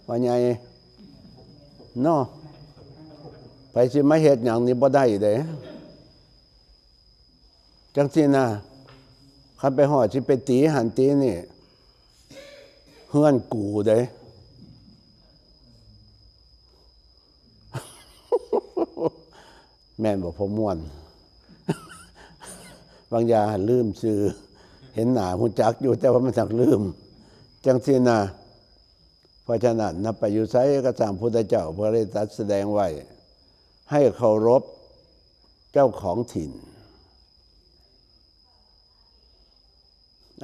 ว่าไงเนาะไปสิมาเฮ็ดหยังนี่บ่ได้เด้จังซี่นะคันไปฮอดสิไปตีหันตีนี่เฮือนกูเด้แม่นบ่พอม่วนบางอย่างลืมชื่อเห็นหน้าฮู้จักอยู่แต่ว่ามันสักลืมจังซี่นะเพราะฉะนั้นนับไปอยู่ไสก็สร้างพุทธเจ้าเพื่อได้ตรัสแสดงไว้ให้เคารพเจ้าของถิ่น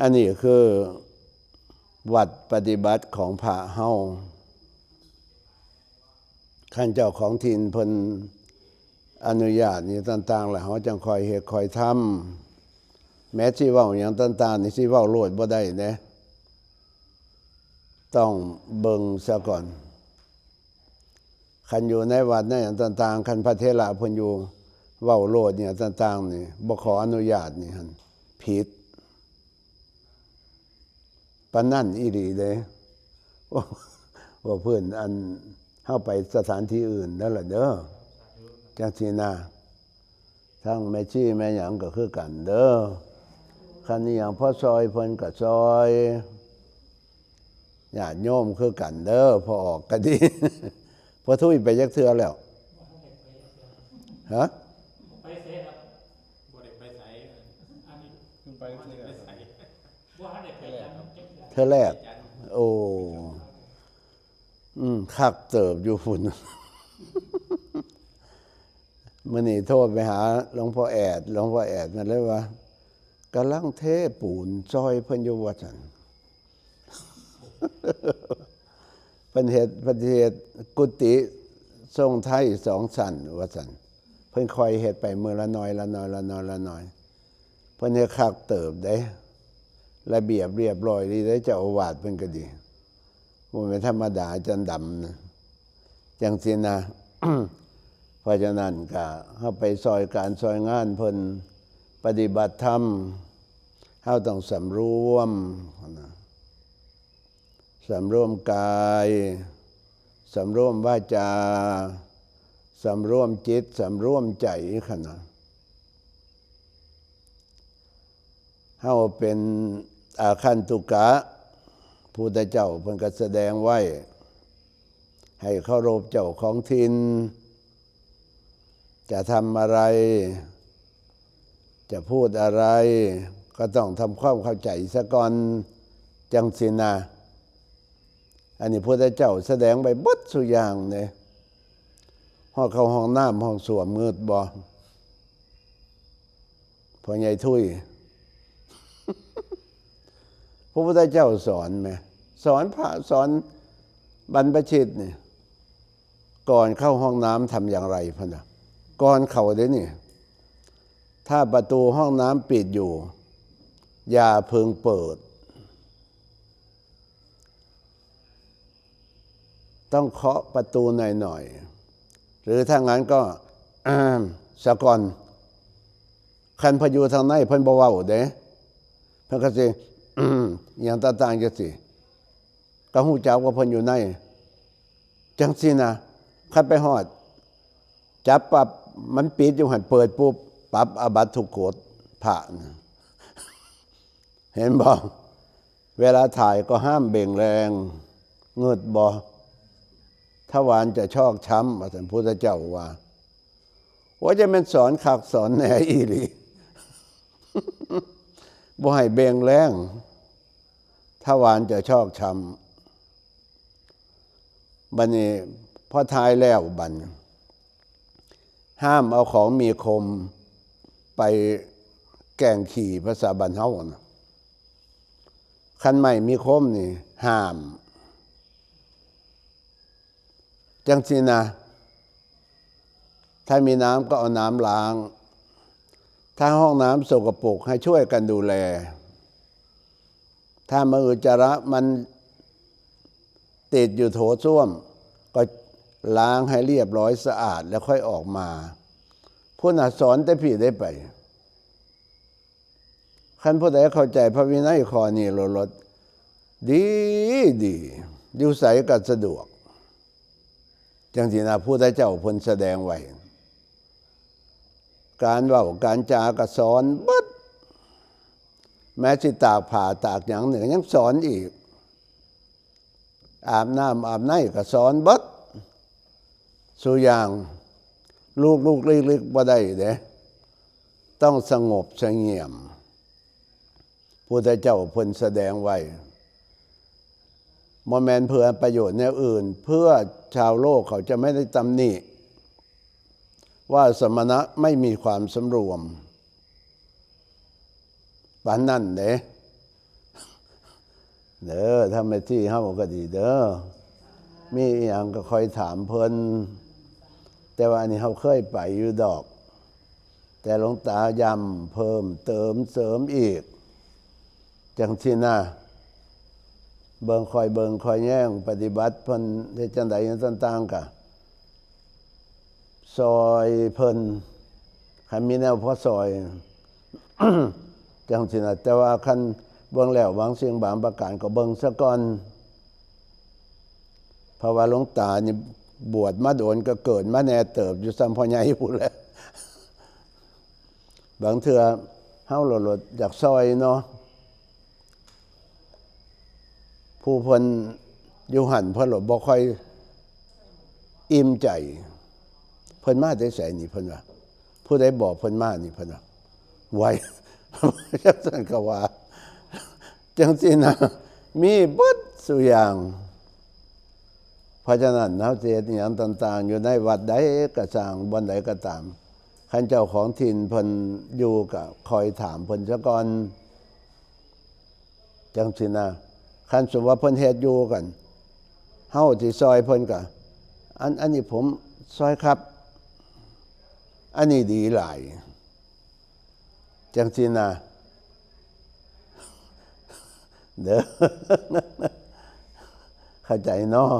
อันนี้คือวัดปฏิบัติของพระเฮาคันเจ้าของถิ่นเพิ่นอนุญาตนี่ต่างๆแล้วเฮาจังคอยเฮ็ดคอยทำแม้สิเว้าหยังต่างๆนี่สิเว้าโลดบ่ได้เด้ต้องเบิ่งซะก่อนคันอยู่ในวัดในหยังต่างๆคันพระเถระเพิ่นอยู่เว้าโลดเนี่ยต่างๆนี่บ่ขออนุญาตนี่หั่นผิดปานนั้นอีหลีเด้ว่าเพิ่นอันเฮาไปสถานที่อื่นนั่นล่ะเด้อจังซี่นะทั้งแม่ชีแม่หยังก็คือกันเด้อคันนี้หยังพอซอยเพิ่นก็ซอยญาติโยมคือกันเด้อพอออกก็ดีพอทุยไปจักเทื่อแล้วฮะไปเสครับบ่ได้ไปไสอันนี้เพิ่งไปเทื่อไสบ่ทันได้ไปจันทร์เทื่อแรกโอ้คักเติบอยู่ฝุ่นมื้อนี้โทรไปหาหลวงพ่อแอดมันเลยว่ากำลังเทปูนซอยเพิ่นอยู่ว่าซั่นเพิ่นเฮ็ดกุฏิทรงไทย2ชั้นว่าซั่นเพิ่นคอยเฮ็ดไปมื้อละน้อยเพิ่นเฮ็ดคักเติบได้ระเบียบเรียบร้อยดีได้เจ้าอาวาสเพิ่นก็ดีบ่แม่นธรรมดาจันดำนะจังซี่นะ เพราะฉะนั้นก็เฮาไปซอยการซอยงานเพิ่นปฏิบัติธรรมเฮาต้องสำรวมกายสำรวมวาจาสำรวมจิตสำรวมใจขนาดเฮาเป็นอาคันตุกะพุทธเจ้าเพิ่นก็แสดงไว้ให้เคารพเจ้าของถิ่นจะทำอะไรจะพูดอะไรก็ต้องทำความเข้าใจซะก่อนจังสินะอันนี้พระพุทธเจ้าแสดงไปเบิดสุอย่างเนี่ยห้องเข้าห้องน้ำห้องส้วมมืดบ่พ่อใหญ่ทุย พระพุทธเจ้าสอนไหมสอนพระสอนบรรพชิตนี่ก่อนเข้าห้องน้ำทำอย่างไรพ่อนะก่อนเข้าเด้นี่ถ้าประตูห้องน้ำปิดอยู่อย่าเพิ่งเปิดต้องเคาะประตูหน่อยๆหรือถ้างั้นก็สะก่อนคันพอยู่ทางในเพิ่นบ่เว้าเด้เพิ่นก็สิอย่างต่างๆจังซี่ก็ฮู้จักว่าเพิ่นอยู่ในจังซี่นะคันไปฮอดจับปั๊บมันปิดอยู่หั่นเปิดปุ๊บปรับอาบัติทุกกฎพระเห็นบ่เวลาถ่ายก็ห้ามเบ่งแรงเงิดบ่ทวารจะชอกช้ำท่านพุทธเจ้าว่าจะเป็นสอนคักสอนแหน่อีหลีบ่ให้เบ่งแรงทวารจะชอกช้ำบัดนี้พอทายแล้วบัดห้ามเอาของมีคมไปแกล้งขี่ภาษาบ้านเฮานะคันใหม่มีคมนี่ห้ามจังสินะถ้ามีน้ำก็เอาน้ำล้างถ้าห้องน้ำสกปรกให้ช่วยกันดูแลถ้ามาอุจจาระมันติดอยู่โถส้วมก็ล้างให้เรียบร้อยสะอาดแล้วค่อยออกมาผู้น่ะสอนแต่พี่ได้ไปคันผู้ใดเข้าใจพระวินัยข้อนี้ลดดี อยู่ไสก็สะดวกจังซี่นะพุทธเจ้าเพิ่นแสดงไว้การเว้าการจาก็สอนเบิดแม้สิตากผ้าตากหยังเนี่ยยังสอนอีกอาบน้ำอาบในก็สอนเบิดสู่อย่างลูกเล็กๆบ่ได้เด้ต้องสงบเสงี่ยมพุทธเจ้าเพิ่นแสดงไว้บ่แม่นเพื่อประโยชน์แนวอื่นเพื่อชาวโลกเขาจะไม่ได้ตำหนิว่าสมณะไม่มีความสำรวมปานนั้นเด้อถ้าไม่ที่เฮาก็ดีเด้อมีอีหยังก็คอยถามเพิ่นแต่ว่าอันนี้เฮาเคยไปอยู่ดอกแต่หลวงตาย้ำเพิ่มเติมเสริมอีกจังที่น่ะเบิ่งคอยแย่งปฏิบัติเพิ่นเฮ็ดจังได๋ต่างๆกะซอยเพิ่นคันมีแนวพอซอย จังซี่น่ะแต่ว่าคันเบิ่งแล้วบางสิ่งบางประการก็เบิ่งซะก่อนเพราะว่าหลวงตานี่บวชมาโดนก็เกิดมาแน่เติบอยู่ซ้ำพ่อใหญ่พู้นแหละบางเทื่อเฮาหลดอยากซอยเนาะผู้เพิ่นอยู่หั่นเพิ่นหลดบ่ค่อยอิ่มใจเพิ่นมาแต่ไสนี่เพิ่นว่าผู้ใดบอกเพิ่นมานี่เพิ่นว่าไว้จังซั่นก็ว่าจังซี่นะมีเบิดซุอย่างเพราะฉะนั้นเฮาสิเฮ็ดอิหยังต่างๆอยู่ในวัดใดก็สร้างบ่อนใดก็ตามคันเจ้าของถิ่นเพิ่นอยู่ก็คอยถามเพิ่นซะก่อนจังซี่นะคันสมมุติว่าเพิ่นเฮ็ดอยู่กันเฮาสิซอยเพิ่นก็อันนี้ผมซอยครับอันนี้ดีหลายจังซี่นะเด้อเข้าใจเนาะ